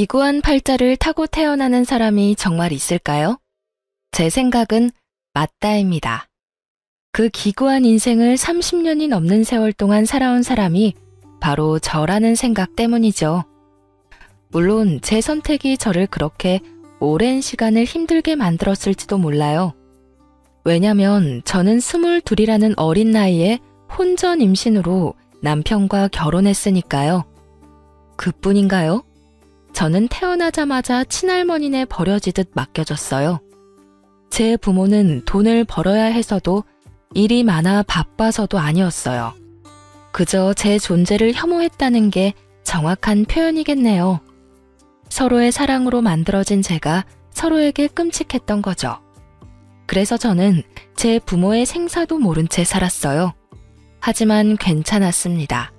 기구한 팔자를 타고 태어나는 사람이 정말 있을까요? 제 생각은 맞다입니다. 그 기구한 인생을 30년이 넘는 세월 동안 살아온 사람이 바로 저라는 생각 때문이죠. 물론 제 선택이 저를 그렇게 오랜 시간을 힘들게 만들었을지도 몰라요. 왜냐면 저는 22이라는 어린 나이에 혼전 임신으로 남편과 결혼했으니까요. 그뿐인가요? 저는 태어나자마자 친할머니네 버려지듯 맡겨졌어요. 제 부모는 돈을 벌어야 해서도 일이 많아 바빠서도 아니었어요. 그저 제 존재를 혐오했다는 게 정확한 표현이겠네요. 서로의 사랑으로 만들어진 제가 서로에게 끔찍했던 거죠. 그래서 저는 제 부모의 생사도 모른 채 살았어요. 하지만 괜찮았습니다.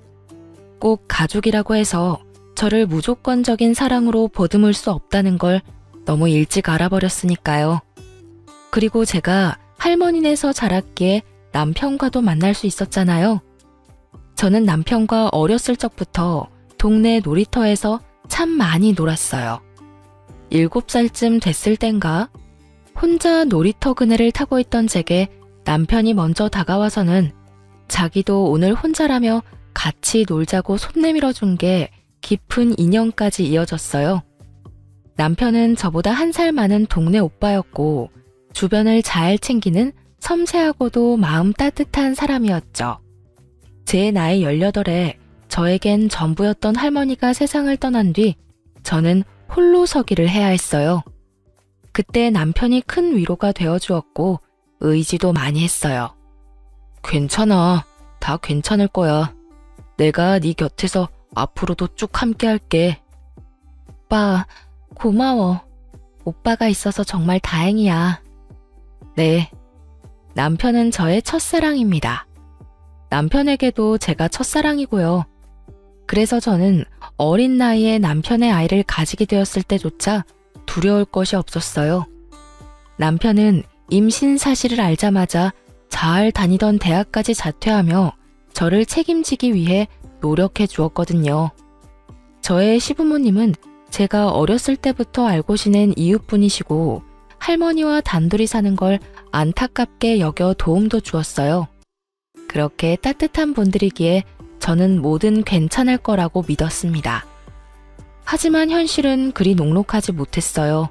꼭 가족이라고 해서 저를 무조건적인 사랑으로 보듬을 수 없다는 걸 너무 일찍 알아버렸으니까요. 그리고 제가 할머니네에서 자랐기에 남편과도 만날 수 있었잖아요. 저는 남편과 어렸을 적부터 동네 놀이터에서 참 많이 놀았어요. 7살쯤 됐을 땐가 혼자 놀이터 그네를 타고 있던 제게 남편이 먼저 다가와서는 자기도 오늘 혼자라며 같이 놀자고 손 내밀어 준 게 깊은 인연까지 이어졌어요. 남편은 저보다 1살 많은 동네 오빠였고 주변을 잘 챙기는 섬세하고도 마음 따뜻한 사람이었죠. 제 나이 18에 저에겐 전부였던 할머니가 세상을 떠난 뒤 저는 홀로 서기를 해야 했어요. 그때 남편이 큰 위로가 되어주었고 의지도 많이 했어요. 괜찮아. 다 괜찮을 거야. 내가 네 곁에서 앞으로도 쭉 함께 할게. 오빠, 고마워. 오빠가 있어서 정말 다행이야. 네. 남편은 저의 첫사랑입니다. 남편에게도 제가 첫사랑이고요. 그래서 저는 어린 나이에 남편의 아이를 가지게 되었을 때조차 두려울 것이 없었어요. 남편은 임신 사실을 알자마자 잘 다니던 대학까지 자퇴하며 저를 책임지기 위해 노력해 주었거든요. 저의 시부모님은 제가 어렸을 때부터 알고 지낸 이웃분이시고 할머니와 단둘이 사는 걸 안타깝게 여겨 도움도 주었어요. 그렇게 따뜻한 분들이기에 저는 뭐든 괜찮을 거라고 믿었습니다. 하지만 현실은 그리 녹록하지 못했어요.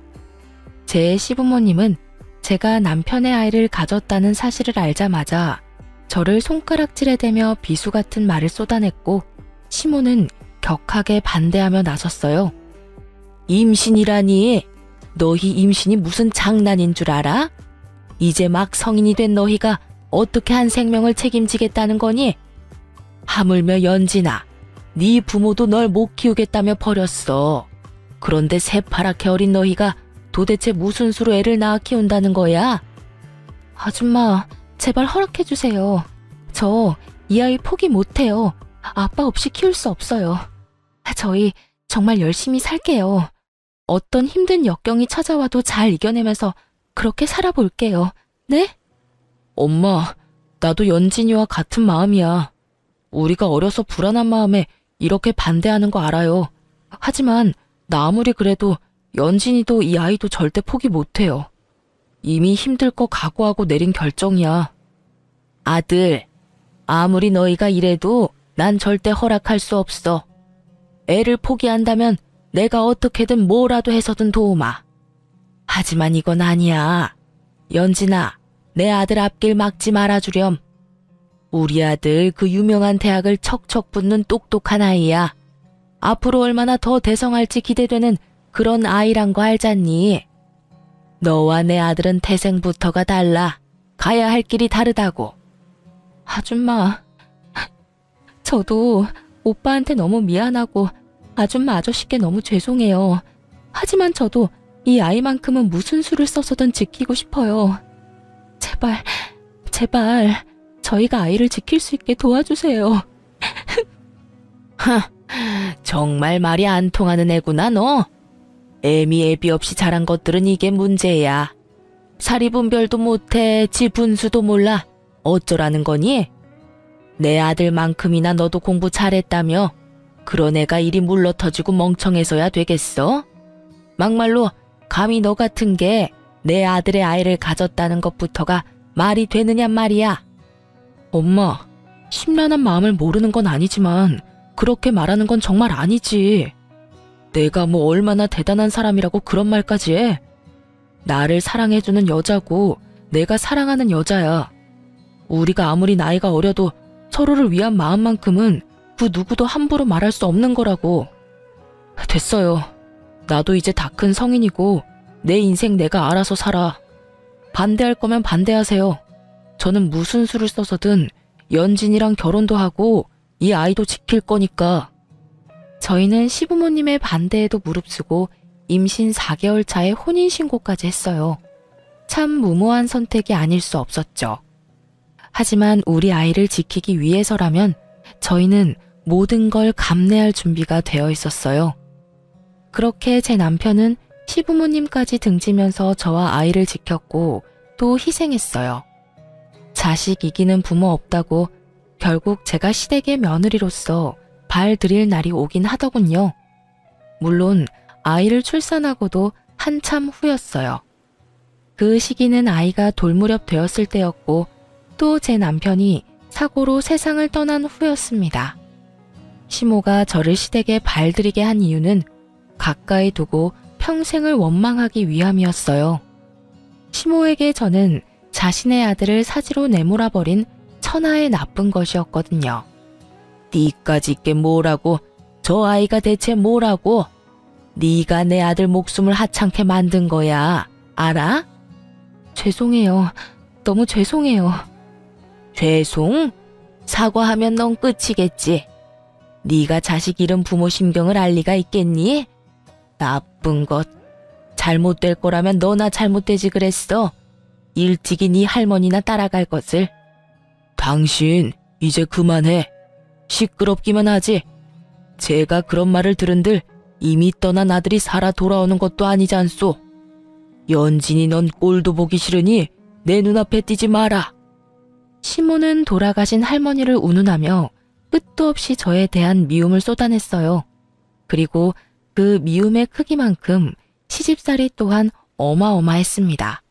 제 시부모님은 제가 남편의 아이를 가졌다는 사실을 알자마자 저를 손가락질에 대며 비수 같은 말을 쏟아냈고 시모는 격하게 반대하며 나섰어요. 임신이라니? 너희 임신이 무슨 장난인 줄 알아? 이제 막 성인이 된 너희가 어떻게 한 생명을 책임지겠다는 거니? 하물며 연진아, 네 부모도 널 못 키우겠다며 버렸어. 그런데 새파랗게 어린 너희가 도대체 무슨 수로 애를 낳아 키운다는 거야? 아줌마, 제발 허락해주세요. 저 이 아이 포기 못해요. 아빠 없이 키울 수 없어요. 저희 정말 열심히 살게요. 어떤 힘든 역경이 찾아와도 잘 이겨내면서 그렇게 살아볼게요. 네? 엄마, 나도 연진이와 같은 마음이야. 우리가 어려서 불안한 마음에 이렇게 반대하는 거 알아요. 하지만 나 아무리 그래도 연진이도 이 아이도 절대 포기 못해요. 이미 힘들 거 각오하고 내린 결정이야. 아들, 아무리 너희가 이래도 난 절대 허락할 수 없어. 애를 포기한다면 내가 어떻게든 뭐라도 해서든 도우마. 하지만 이건 아니야. 연진아, 내 아들 앞길 막지 말아주렴. 우리 아들 그 유명한 대학을 척척 붙는 똑똑한 아이야. 앞으로 얼마나 더 대성할지 기대되는 그런 아이란 거 알잖니? 너와 내 아들은 태생부터가 달라. 가야 할 길이 다르다고. 아줌마, 저도 오빠한테 너무 미안하고 아줌마 아저씨께 너무 죄송해요. 하지만 저도 이 아이만큼은 무슨 수를 써서든 지키고 싶어요. 제발, 제발 저희가 아이를 지킬 수 있게 도와주세요. 정말 말이 안 통하는 애구나 너. 애미 애비 없이 자란 것들은 이게 문제야. 사리분별도 못해 지 분수도 몰라. 어쩌라는 거니? 내 아들만큼이나 너도 공부 잘했다며. 그런 애가 이리 물러터지고 멍청해서야 되겠어? 막말로 감히 너 같은 게 내 아들의 아이를 가졌다는 것부터가 말이 되느냔 말이야. 엄마, 심란한 마음을 모르는 건 아니지만 그렇게 말하는 건 정말 아니지. 내가 뭐 얼마나 대단한 사람이라고 그런 말까지 해? 나를 사랑해주는 여자고 내가 사랑하는 여자야. 우리가 아무리 나이가 어려도 서로를 위한 마음만큼은 그 누구도 함부로 말할 수 없는 거라고. 됐어요. 나도 이제 다 큰 성인이고 내 인생 내가 알아서 살아. 반대할 거면 반대하세요. 저는 무슨 수를 써서든 연진이랑 결혼도 하고 이 아이도 지킬 거니까. 저희는 시부모님의 반대에도 무릅쓰고 임신 4개월 차에 혼인신고까지 했어요. 참 무모한 선택이 아닐 수 없었죠. 하지만 우리 아이를 지키기 위해서라면 저희는 모든 걸 감내할 준비가 되어 있었어요. 그렇게 제 남편은 시부모님까지 등지면서 저와 아이를 지켰고 또 희생했어요. 자식 이기는 부모 없다고 결국 제가 시댁의 며느리로서 발 들일 날이 오긴 하더군요. 물론 아이를 출산하고도 한참 후였어요. 그 시기는 아이가 돌무렵 되었을 때였고 또 제 남편이 사고로 세상을 떠난 후였습니다. 시모가 저를 시댁에 발들이게 한 이유는 가까이 두고 평생을 원망하기 위함이었어요. 시모에게 저는 자신의 아들을 사지로 내몰아버린 천하의 나쁜 것이었거든요. 니까짓 게 뭐라고? 저 아이가 대체 뭐라고? 네가 내 아들 목숨을 하찮게 만든 거야. 알아? 죄송해요. 너무 죄송해요. 죄송? 사과하면 넌 끝이겠지. 네가 자식 잃은 부모 심경을 알 리가 있겠니? 나쁜 것. 잘못될 거라면 너나 잘못되지 그랬어. 일찍이 네 할머니나 따라갈 것을. 당신 이제 그만해. 시끄럽기만 하지. 제가 그런 말을 들은들 이미 떠난 아들이 살아 돌아오는 것도 아니지 않소. 연진이 넌 꼴도 보기 싫으니 내 눈앞에 띄지 마라. 시모는 돌아가신 할머니를 운운하며 끝도 없이 저에 대한 미움을 쏟아냈어요. 그리고 그 미움의 크기만큼 시집살이 또한 어마어마했습니다.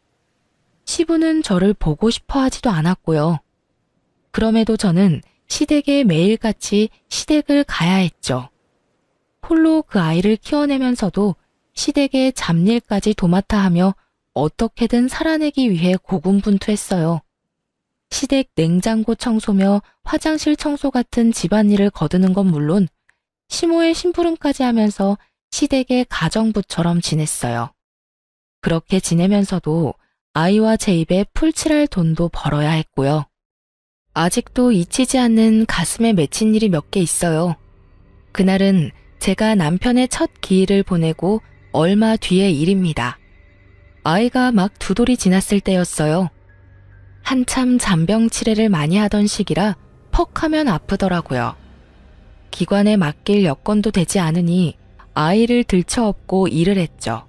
시부는 저를 보고 싶어 하지도 않았고요. 그럼에도 저는 시댁에 매일같이 시댁을 가야 했죠. 홀로 그 아이를 키워내면서도 시댁의 잡일까지 도맡아 하며 어떻게든 살아내기 위해 고군분투했어요. 시댁 냉장고 청소며 화장실 청소 같은 집안일을 거두는 건 물론 시모의 심부름까지 하면서 시댁의 가정부처럼 지냈어요. 그렇게 지내면서도 아이와 제 입에 풀칠할 돈도 벌어야 했고요. 아직도 잊히지 않는 가슴에 맺힌 일이 몇 개 있어요. 그날은 제가 남편의 첫 기일을 보내고 얼마 뒤의 일입니다. 아이가 막 2돌이 지났을 때였어요. 한참 잔병 치레를 많이 하던 시기라 퍽 하면 아프더라고요. 기관에 맡길 여건도 되지 않으니 아이를 들쳐업고 일을 했죠.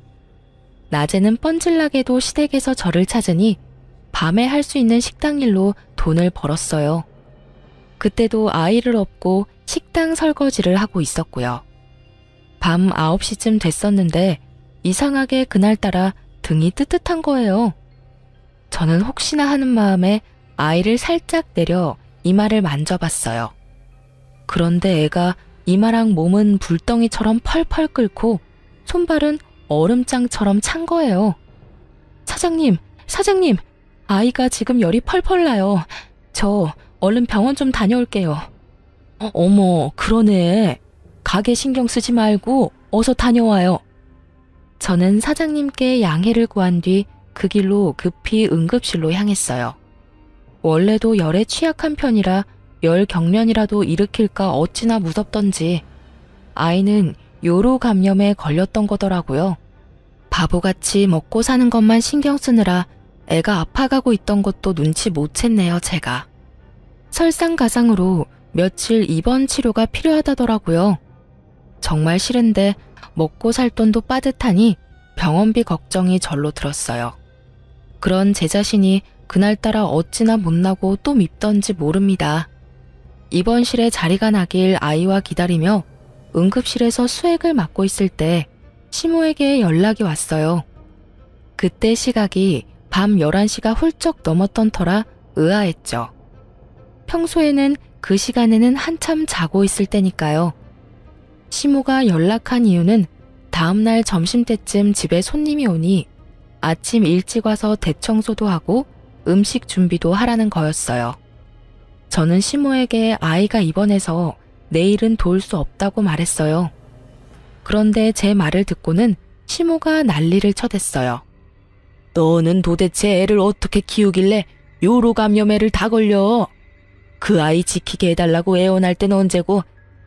낮에는 뻔질나게도 시댁에서 저를 찾으니 밤에 할 수 있는 식당 일로 돈을 벌었어요. 그때도 아이를 업고 식당 설거지를 하고 있었고요. 밤 9시쯤 됐었는데 이상하게 그날따라 등이 뜨뜻한 거예요. 저는 혹시나 하는 마음에 아이를 살짝 내려 이마를 만져봤어요. 그런데 애가 이마랑 몸은 불덩이처럼 펄펄 끓고 손발은 얼음장처럼 찬 거예요. 사장님, 아이가 지금 열이 펄펄 나요. 저 얼른 병원 좀 다녀올게요. 어머, 그러네. 가게 신경 쓰지 말고 어서 다녀와요. 저는 사장님께 양해를 구한 뒤 그 길로 급히 응급실로 향했어요. 원래도 열에 취약한 편이라 열 경련이라도 일으킬까 어찌나 무섭던지 아이는 요로 감염에 걸렸던 거더라고요. 바보같이 먹고 사는 것만 신경 쓰느라 애가 아파가고 있던 것도 눈치 못 챘네요, 제가. 설상가상으로 며칠 입원 치료가 필요하다더라고요. 정말 싫은데 먹고 살 돈도 빠듯하니 병원비 걱정이 절로 들었어요. 그런 제 자신이 그날따라 어찌나 못나고 또 밉던지 모릅니다. 입원실에 자리가 나길 아이와 기다리며 응급실에서 수액을 맞고 있을 때 시모에게 연락이 왔어요. 그때 시각이 밤 11시가 훌쩍 넘었던 터라 의아했죠. 평소에는 그 시간에는 한참 자고 있을 때니까요. 시모가 연락한 이유는 다음날 점심때쯤 집에 손님이 오니 아침 일찍 와서 대청소도 하고 음식 준비도 하라는 거였어요. 저는 시모에게 아이가 입원해서 내일은 도울 수 없다고 말했어요. 그런데 제 말을 듣고는 시모가 난리를 쳐댔어요. 너는 도대체 애를 어떻게 키우길래 요로 감염애를 다 걸려? 그 아이 지키게 해달라고 애원할 땐 언제고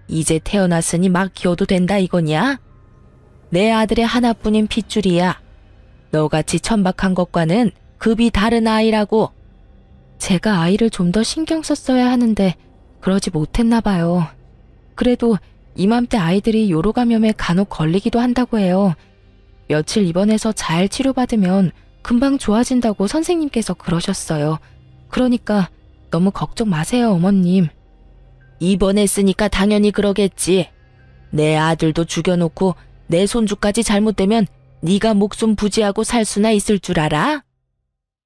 이제 태어났으니 막 키워도 된다 이거냐? 내 아들의 하나뿐인 핏줄이야. 너같이 천박한 것과는 급이 다른 아이라고. 제가 아이를 좀 더 신경 썼어야 하는데 그러지 못했나 봐요. 그래도 이맘때 아이들이 요로 감염에 간혹 걸리기도 한다고 해요. 며칠 입원해서 잘 치료받으면 금방 좋아진다고 선생님께서 그러셨어요. 그러니까 너무 걱정 마세요, 어머님. 입원했으니까 당연히 그러겠지. 내 아들도 죽여놓고 내 손주까지 잘못되면 네가 목숨 부지하고 살 수나 있을 줄 알아?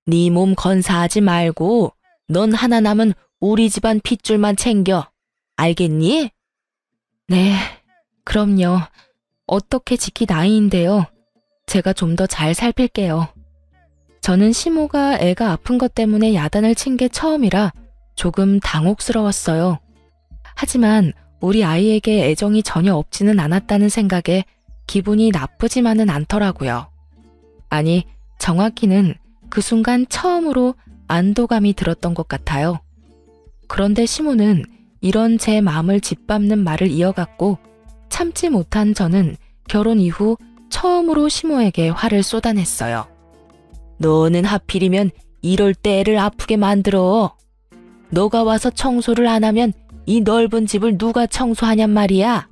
네 몸 건사하지 말고 넌 하나 남은 우리 집안 핏줄만 챙겨. 알겠니? 네, 그럼요. 어떻게 지킬 나이인데요. 제가 좀 더 잘 살필게요. 저는 시모가 애가 아픈 것 때문에 야단을 친 게 처음이라 조금 당혹스러웠어요. 하지만 우리 아이에게 애정이 전혀 없지는 않았다는 생각에 기분이 나쁘지만은 않더라고요. 아니, 정확히는 그 순간 처음으로 안도감이 들었던 것 같아요. 그런데 시모는 이런 제 마음을 짓밟는 말을 이어갔고 참지 못한 저는 결혼 이후 처음으로 시모에게 화를 쏟아냈어요. 너는 하필이면 이럴 때 애를 아프게 만들어. 너가 와서 청소를 안 하면 이 넓은 집을 누가 청소하냔 말이야.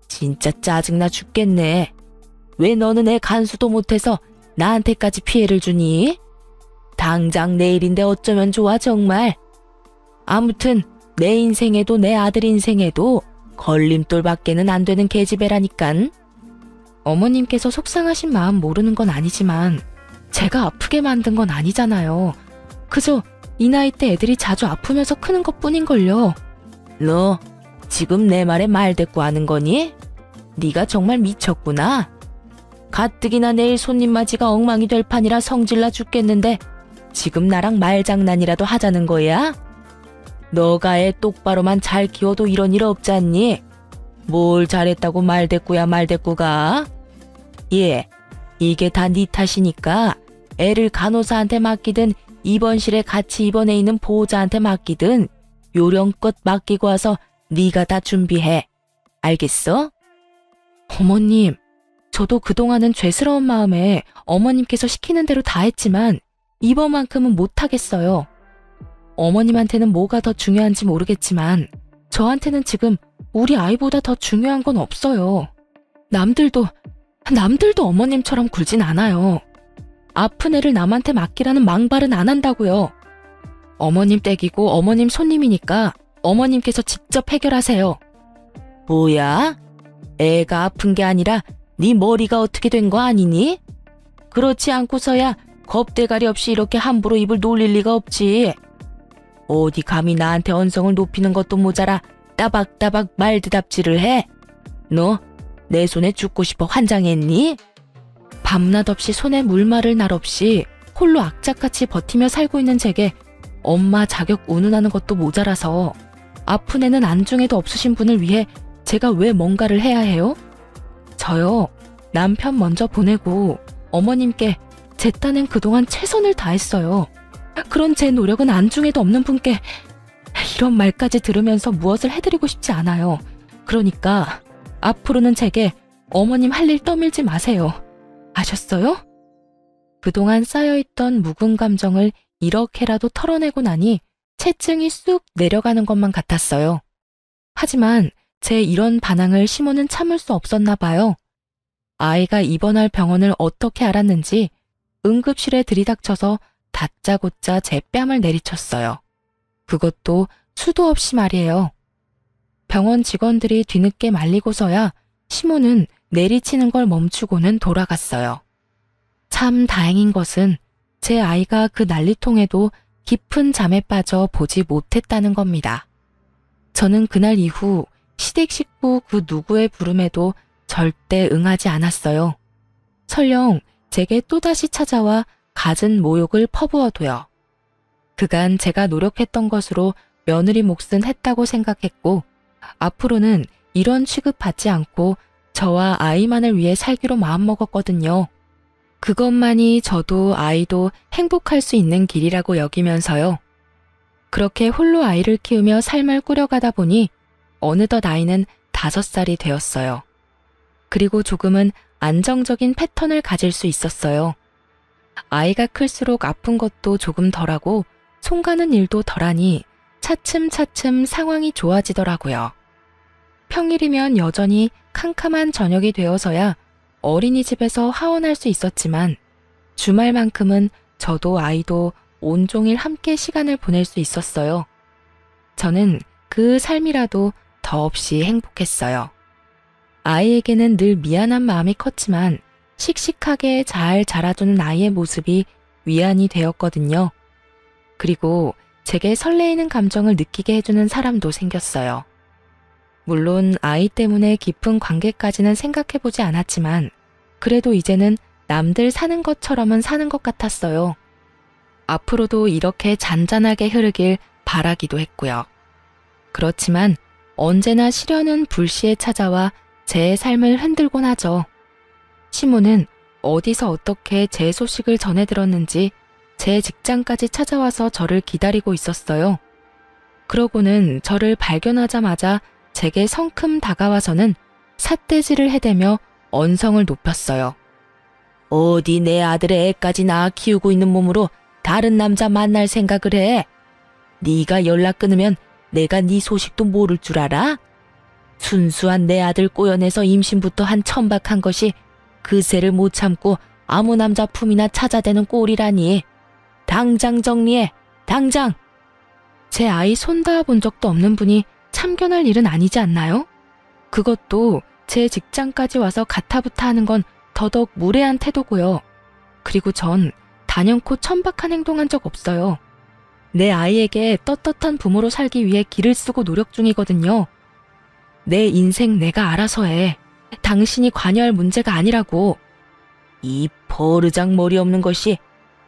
진짜 짜증나 죽겠네. 왜 너는 애 간수도 못해서 나한테까지 피해를 주니? 당장 내일인데 어쩌면 좋아 정말. 아무튼 내 인생에도 내 아들 인생에도 걸림돌밖에는 안 되는 계집애라니깐. 어머님께서 속상하신 마음 모르는 건 아니지만 제가 아프게 만든 건 아니잖아요. 그저 이 나이 때 애들이 자주 아프면서 크는 것뿐인걸요. 너 지금 내 말에 말대꾸 하는 거니? 네가 정말 미쳤구나. 가뜩이나 내일 손님 맞이가 엉망이 될 판이라 성질나 죽겠는데 지금 나랑 말장난이라도 하자는 거야? 너가 애 똑바로만 잘 키워도 이런 일 없잖니? 뭘 잘했다고 말대꾸야 말대꾸가? 예, 이게 다 네 탓이니까 애를 간호사한테 맡기든 입원실에 같이 입원해 있는 보호자한테 맡기든 요령껏 맡기고 와서 네가 다 준비해. 알겠어? 어머님, 저도 그동안은 죄스러운 마음에 어머님께서 시키는 대로 다 했지만 이번만큼은 못하겠어요. 어머님한테는 뭐가 더 중요한지 모르겠지만 저한테는 지금 우리 아이보다 더 중요한 건 없어요. 남들도 어머님처럼 굴진 않아요. 아픈 애를 남한테 맡기라는 망발은 안 한다고요. 어머님 댁이고 어머님 손님이니까 어머님께서 직접 해결하세요. 뭐야? 애가 아픈 게 아니라 네 머리가 어떻게 된 거 아니니? 그렇지 않고서야 겁대가리 없이 이렇게 함부로 입을 놀릴 리가 없지. 어디 감히 나한테 언성을 높이는 것도 모자라 따박따박 말대답질을 해? 너 내 손에 죽고 싶어 환장했니? 밤낮 없이 손에 물 마를 날 없이 홀로 악착같이 버티며 살고 있는 제게 엄마 자격 운운하는 것도 모자라서 아픈 애는 안중에도 없으신 분을 위해 제가 왜 뭔가를 해야 해요? 저요, 남편 먼저 보내고 어머님께 제 딴엔 그동안 최선을 다했어요. 그런 제 노력은 안중에도 없는 분께 이런 말까지 들으면서 무엇을 해드리고 싶지 않아요. 그러니까 앞으로는 제게 어머님 할 일 떠밀지 마세요. 아셨어요? 그동안 쌓여있던 묵은 감정을 이렇게라도 털어내고 나니 체증이 쑥 내려가는 것만 같았어요. 하지만 제 이런 반항을 시모는 참을 수 없었나 봐요. 아이가 입원할 병원을 어떻게 알았는지 응급실에 들이닥쳐서 다짜고짜 제 뺨을 내리쳤어요. 그것도 수도 없이 말이에요. 병원 직원들이 뒤늦게 말리고서야 시모는 내리치는 걸 멈추고는 돌아갔어요. 참 다행인 것은 제 아이가 그 난리통에도 깊은 잠에 빠져 보지 못했다는 겁니다. 저는 그날 이후 시댁 식구 그 누구의 부름에도 절대 응하지 않았어요. 설령 제게 또다시 찾아와 갖은 모욕을 퍼부어도요. 그간 제가 노력했던 것으로 며느리 몫은 했다고 생각했고 앞으로는 이런 취급받지 않고 저와 아이만을 위해 살기로 마음먹었거든요. 그것만이 저도 아이도 행복할 수 있는 길이라고 여기면서요. 그렇게 홀로 아이를 키우며 삶을 꾸려가다 보니 어느덧 아이는 5살이 되었어요. 그리고 조금은 안정적인 패턴을 가질 수 있었어요. 아이가 클수록 아픈 것도 조금 덜하고 손 가는 일도 덜하니 차츰차츰 상황이 좋아지더라고요. 평일이면 여전히 캄캄한 저녁이 되어서야 어린이집에서 하원할 수 있었지만 주말만큼은 저도 아이도 온종일 함께 시간을 보낼 수 있었어요. 저는 그 삶이라도 더없이 행복했어요. 아이에게는 늘 미안한 마음이 컸지만 씩씩하게 잘 자라주는 아이의 모습이 위안이 되었거든요. 그리고 제게 설레이는 감정을 느끼게 해주는 사람도 생겼어요. 물론 아이 때문에 깊은 관계까지는 생각해보지 않았지만 그래도 이제는 남들 사는 것처럼은 사는 것 같았어요. 앞으로도 이렇게 잔잔하게 흐르길 바라기도 했고요. 그렇지만 언제나 시련은 불시에 찾아와 제 삶을 흔들곤 하죠. 시모는 어디서 어떻게 제 소식을 전해 들었는지 제 직장까지 찾아와서 저를 기다리고 있었어요. 그러고는 저를 발견하자마자 제게 성큼 다가와서는 삿대질을 해대며 언성을 높였어요. 어디 내 아들의 애까지 낳아 키우고 있는 몸으로 다른 남자 만날 생각을 해? 네가 연락 끊으면 내가 네 소식도 모를 줄 알아? 순수한 내 아들 꼬여내서 임신부터 한 천박한 것이 그새를 못 참고 아무 남자 품이나 찾아대는 꼴이라니. 당장 정리해, 당장! 제 아이 손 닿아본 적도 없는 분이 참견할 일은 아니지 않나요? 그것도 제 직장까지 와서 가타부타 하는 건 더더욱 무례한 태도고요. 그리고 전 단연코 천박한 행동한 적 없어요. 내 아이에게 떳떳한 부모로 살기 위해 기를 쓰고 노력 중이거든요. 내 인생 내가 알아서 해. 당신이 관여할 문제가 아니라고. 이 버르장 머리 없는 것이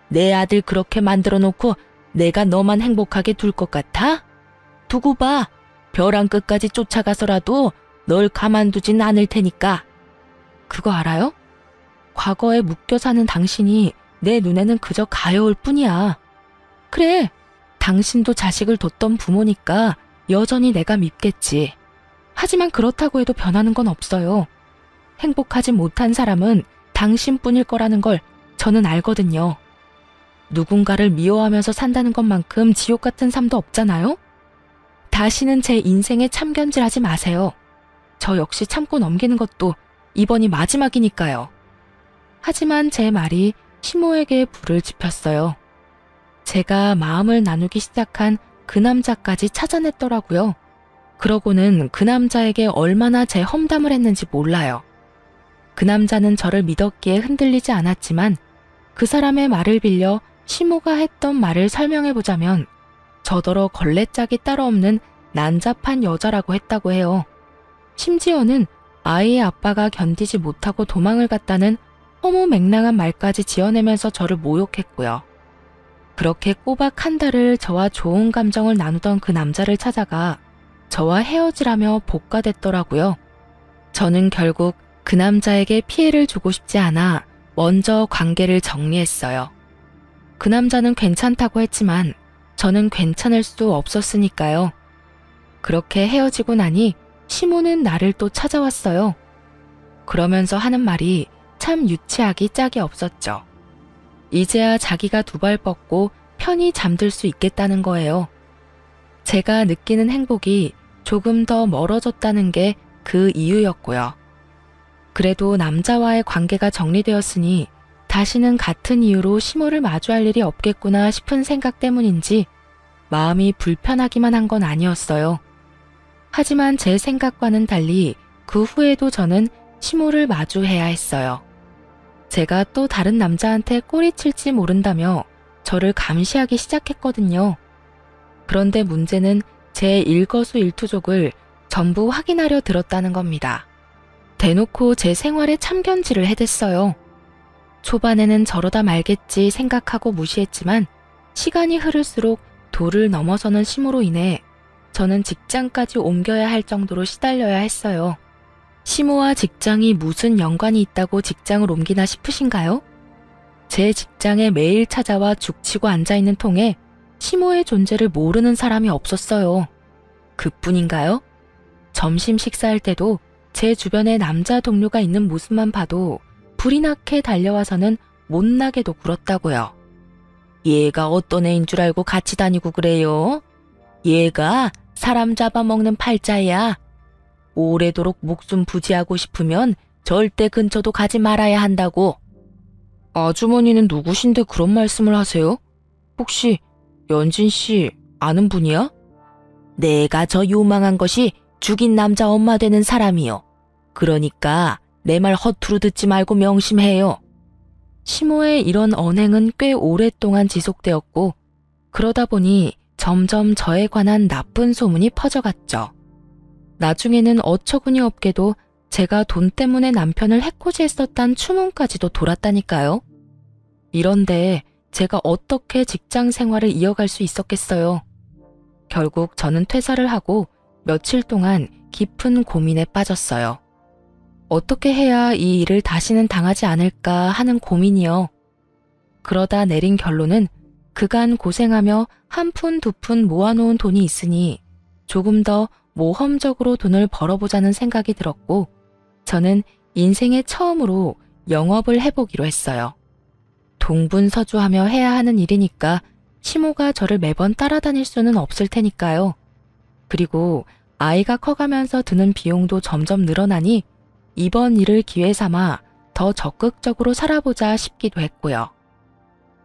내 아들 그렇게 만들어 놓고 내가 너만 행복하게 둘 것 같아? 두고 봐. 벼랑 끝까지 쫓아가서라도 널 가만두진 않을 테니까. 그거 알아요? 과거에 묶여 사는 당신이 내 눈에는 그저 가여울 뿐이야. 그래, 당신도 자식을 뒀던 부모니까 여전히 내가 밉겠지. 하지만 그렇다고 해도 변하는 건 없어요. 행복하지 못한 사람은 당신뿐일 거라는 걸 저는 알거든요. 누군가를 미워하면서 산다는 것만큼 지옥 같은 삶도 없잖아요? 다시는 제 인생에 참견질하지 마세요. 저 역시 참고 넘기는 것도 이번이 마지막이니까요. 하지만 제 말이 시모에게 불을 지폈어요. 제가 마음을 나누기 시작한 그 남자까지 찾아냈더라고요. 그러고는 그 남자에게 얼마나 제 험담을 했는지 몰라요. 그 남자는 저를 믿었기에 흔들리지 않았지만 그 사람의 말을 빌려 시모가 했던 말을 설명해보자면 저더러 걸레짝이 따로 없는 난잡한 여자라고 했다고 해요. 심지어는 아이의 아빠가 견디지 못하고 도망을 갔다는 허무맹랑한 말까지 지어내면서 저를 모욕했고요. 그렇게 꼬박 한 달을 저와 좋은 감정을 나누던 그 남자를 찾아가 저와 헤어지라며 복가됐더라고요. 저는 결국 그 남자에게 피해를 주고 싶지 않아 먼저 관계를 정리했어요. 그 남자는 괜찮다고 했지만 저는 괜찮을 수 없었으니까요. 그렇게 헤어지고 나니 시모는 나를 또 찾아왔어요. 그러면서 하는 말이 참 유치하기 짝이 없었죠. 이제야 자기가 두 발 뻗고 편히 잠들 수 있겠다는 거예요. 제가 느끼는 행복이 조금 더 멀어졌다는 게 그 이유였고요. 그래도 남자와의 관계가 정리되었으니 다시는 같은 이유로 시모를 마주할 일이 없겠구나 싶은 생각 때문인지 마음이 불편하기만 한 건 아니었어요. 하지만 제 생각과는 달리 그 후에도 저는 시모를 마주해야 했어요. 제가 또 다른 남자한테 꼬리칠지 모른다며 저를 감시하기 시작했거든요. 그런데 문제는 제 일거수일투족을 전부 확인하려 들었다는 겁니다. 대놓고 제 생활에 참견질을 해댔어요. 초반에는 저러다 말겠지 생각하고 무시했지만 시간이 흐를수록 도를 넘어서는 시모로 인해 저는 직장까지 옮겨야 할 정도로 시달려야 했어요. 시모와 직장이 무슨 연관이 있다고 직장을 옮기나 싶으신가요? 제 직장에 매일 찾아와 죽치고 앉아있는 통에 시모의 존재를 모르는 사람이 없었어요. 그뿐인가요? 점심 식사할 때도 제 주변에 남자 동료가 있는 모습만 봐도 불이 나게 달려와서는 못나게도 굴었다고요. 얘가 어떤 애인 줄 알고 같이 다니고 그래요? 얘가 사람 잡아먹는 팔자야. 오래도록 목숨 부지하고 싶으면 절대 근처도 가지 말아야 한다고. 아주머니는 누구신데 그런 말씀을 하세요? 혹시 연진 씨 아는 분이야? 내가 저 요망한 것이 죽인 남자 엄마 되는 사람이요. 그러니까 내 말 허투루 듣지 말고 명심해요. 시모의 이런 언행은 꽤 오랫동안 지속되었고 그러다 보니 점점 저에 관한 나쁜 소문이 퍼져갔죠. 나중에는 어처구니 없게도 제가 돈 때문에 남편을 해코지했었단 추문까지도 돌았다니까요. 이런데 제가 어떻게 직장 생활을 이어갈 수 있었겠어요. 결국 저는 퇴사를 하고 며칠 동안 깊은 고민에 빠졌어요. 어떻게 해야 이 일을 다시는 당하지 않을까 하는 고민이요. 그러다 내린 결론은 그간 고생하며 한 푼 두 푼 모아놓은 돈이 있으니 조금 더 모험적으로 돈을 벌어보자는 생각이 들었고 저는 인생의 처음으로 영업을 해보기로 했어요. 동분서주하며 해야 하는 일이니까 시모가 저를 매번 따라다닐 수는 없을 테니까요. 그리고 아이가 커가면서 드는 비용도 점점 늘어나니 이번 일을 기회 삼아 더 적극적으로 살아보자 싶기도 했고요.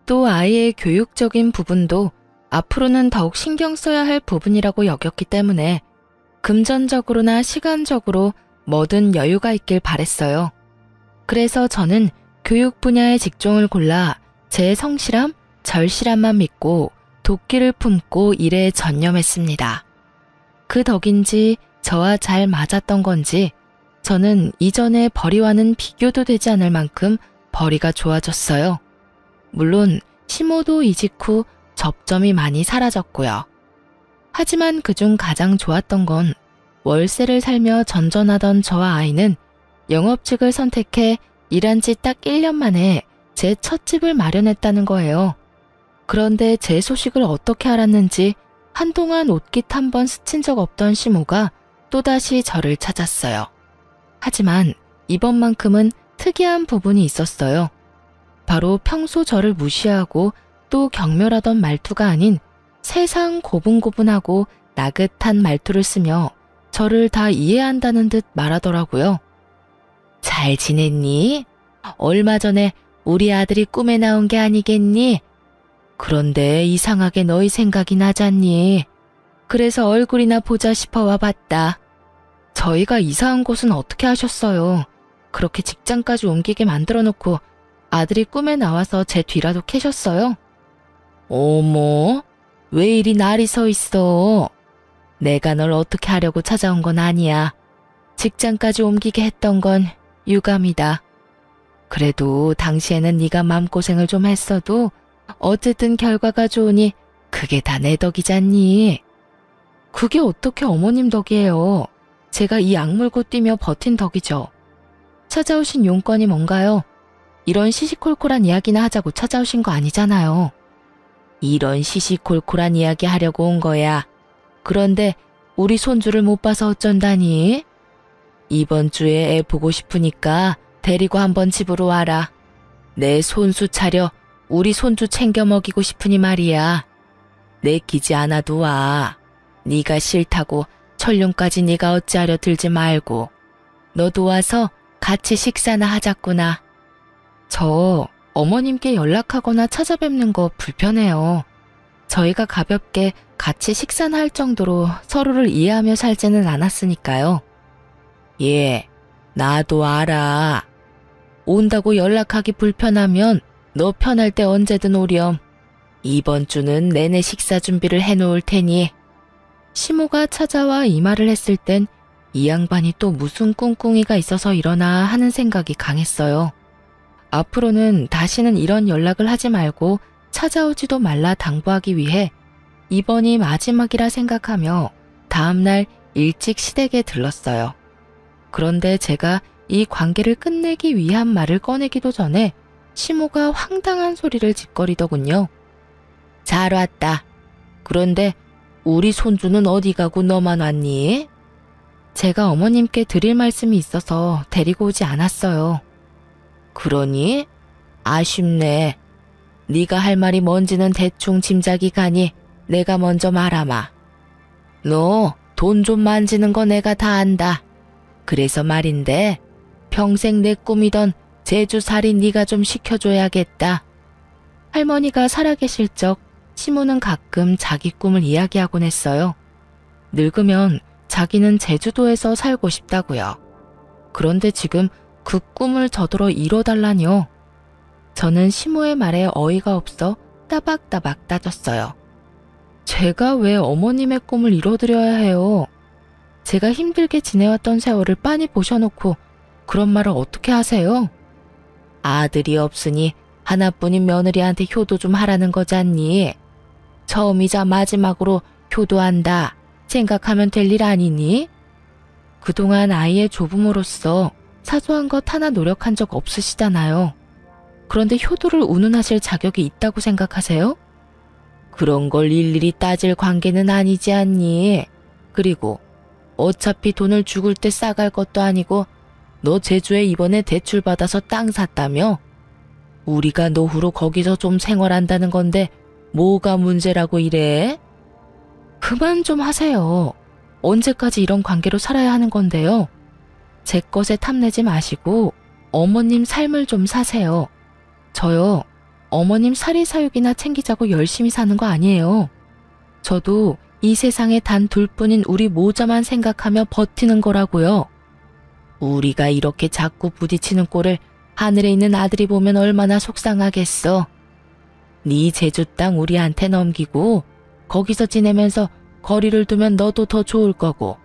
또 아이의 교육적인 부분도 앞으로는 더욱 신경 써야 할 부분이라고 여겼기 때문에 금전적으로나 시간적으로 뭐든 여유가 있길 바랬어요. 그래서 저는 교육 분야의 직종을 골라 제 성실함, 절실함만 믿고 도끼를 품고 일에 전념했습니다. 그 덕인지 저와 잘 맞았던 건지 저는 이전의 벌이와는 비교도 되지 않을 만큼 벌이가 좋아졌어요. 물론 시모도 이직 후 접점이 많이 사라졌고요. 하지만 그중 가장 좋았던 건 월세를 살며 전전하던 저와 아이는 영업직을 선택해 일한 지 딱 1년 만에 제 첫 집을 마련했다는 거예요. 그런데 제 소식을 어떻게 알았는지 한동안 옷깃 한 번 스친 적 없던 시모가 또다시 저를 찾았어요. 하지만 이번만큼은 특이한 부분이 있었어요. 바로 평소 저를 무시하고 또 경멸하던 말투가 아닌 세상 고분고분하고 나긋한 말투를 쓰며 저를 다 이해한다는 듯 말하더라고요. 잘 지냈니? 얼마 전에 우리 아들이 꿈에 나온 게 아니겠니? 그런데 이상하게 너희 생각이 나잖니? 그래서 얼굴이나 보자 싶어 와봤다. 저희가 이사한 곳은 어떻게 하셨어요? 그렇게 직장까지 옮기게 만들어놓고 아들이 꿈에 나와서 제 뒤라도 캐셨어요? 어머, 왜 이리 날이 서 있어? 내가 널 어떻게 하려고 찾아온 건 아니야. 직장까지 옮기게 했던 건 유감이다. 그래도 당시에는 네가 마음고생을 좀 했어도 어쨌든 결과가 좋으니 그게 다 내 덕이잖니. 그게 어떻게 어머님 덕이에요. 제가 이 악물고 뛰며 버틴 덕이죠. 찾아오신 용건이 뭔가요? 이런 시시콜콜한 이야기나 하자고 찾아오신 거 아니잖아요. 이런 시시콜콜한 이야기 하려고 온 거야. 그런데 우리 손주를 못 봐서 어쩐다니? 이번 주에 애 보고 싶으니까 데리고 한번 집으로 와라. 내 손수 차려 우리 손주 챙겨 먹이고 싶으니 말이야. 내키지 않아도 와. 네가 싫다고 철룡까지 네가 어찌하려 들지 말고. 너도 와서 같이 식사나 하자꾸나. 저 어머님께 연락하거나 찾아뵙는 거 불편해요. 저희가 가볍게 같이 식사나 할 정도로 서로를 이해하며 살지는 않았으니까요. 예, 나도 알아. 온다고 연락하기 불편하면 너 편할 때 언제든 오렴. 이번 주는 내내 식사 준비를 해놓을 테니. 시모가 찾아와 이 말을 했을 땐 이 양반이 또 무슨 꿍꿍이가 있어서 이러나 하는 생각이 강했어요. 앞으로는 다시는 이런 연락을 하지 말고 찾아오지도 말라 당부하기 위해 이번이 마지막이라 생각하며 다음날 일찍 시댁에 들렀어요. 그런데 제가 이 관계를 끝내기 위한 말을 꺼내기도 전에 시모가 황당한 소리를 짓거리더군요. 잘 왔다. 그런데 우리 손주는 어디 가고 너만 왔니? 제가 어머님께 드릴 말씀이 있어서 데리고 오지 않았어요. 그러니? 아쉽네. 네가 할 말이 뭔지는 대충 짐작이 가니 내가 먼저 말하마. 너 돈 좀 만지는 거 내가 다 안다. 그래서 말인데 평생 내 꿈이던 제주살이 네가 좀 시켜줘야겠다. 할머니가 살아계실 적 시모는 가끔 자기 꿈을 이야기하곤 했어요. 늙으면 자기는 제주도에서 살고 싶다고요. 그런데 지금 그 꿈을 저더러 이뤄달라뇨. 저는 시모의 말에 어이가 없어 따박따박 따졌어요. 제가 왜 어머님의 꿈을 이뤄드려야 해요? 제가 힘들게 지내왔던 세월을 빤히 보셔놓고 그런 말을 어떻게 하세요? 아들이 없으니 하나뿐인 며느리한테 효도 좀 하라는 거잖니. 처음이자 마지막으로 효도한다 생각하면 될 일 아니니? 그동안 아이의 조부모로서 사소한 것 하나 노력한 적 없으시잖아요. 그런데 효도를 운운하실 자격이 있다고 생각하세요? 그런 걸 일일이 따질 관계는 아니지 않니? 그리고 어차피 돈을 죽을 때 싸갈 것도 아니고 너 제주에 이번에 대출 받아서 땅 샀다며? 우리가 노후로 거기서 좀 생활한다는 건데 뭐가 문제라고 이래? 그만 좀 하세요. 언제까지 이런 관계로 살아야 하는 건데요? 제 것에 탐내지 마시고 어머님 삶을 좀 사세요. 저요, 어머님 사리사욕이나 챙기자고 열심히 사는 거 아니에요. 저도 이 세상에 단 둘뿐인 우리 모자만 생각하며 버티는 거라고요. 우리가 이렇게 자꾸 부딪히는 꼴을 하늘에 있는 아들이 보면 얼마나 속상하겠어. 네 제주 땅 우리한테 넘기고 거기서 지내면서 거리를 두면 너도 더 좋을 거고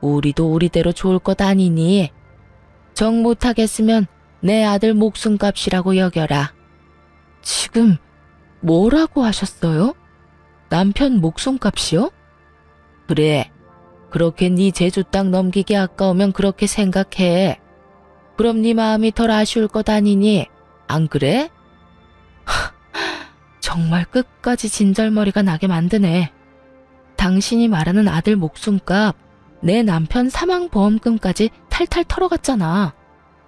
우리도 우리대로 좋을 것 아니니. 정 못하겠으면 내 아들 목숨값이라고 여겨라. 지금 뭐라고 하셨어요? 남편 목숨값이요? 그래. 그렇게 네 제주 땅 넘기기 아까우면 그렇게 생각해. 그럼 네 마음이 덜 아쉬울 것 아니니? 안 그래? 정말 끝까지 진절머리가 나게 만드네. 당신이 말하는 아들 목숨값, 내 남편 사망보험금까지 탈탈 털어갔잖아.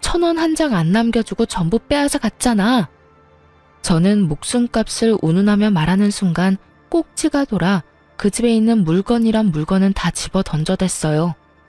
1,000원 한 장 안 남겨주고 전부 빼앗아 갔잖아. 저는 목숨값을 운운하며 말하는 순간 꼭지가 돌아 그 집에 있는 물건이란 물건은 다 집어 던져댔어요.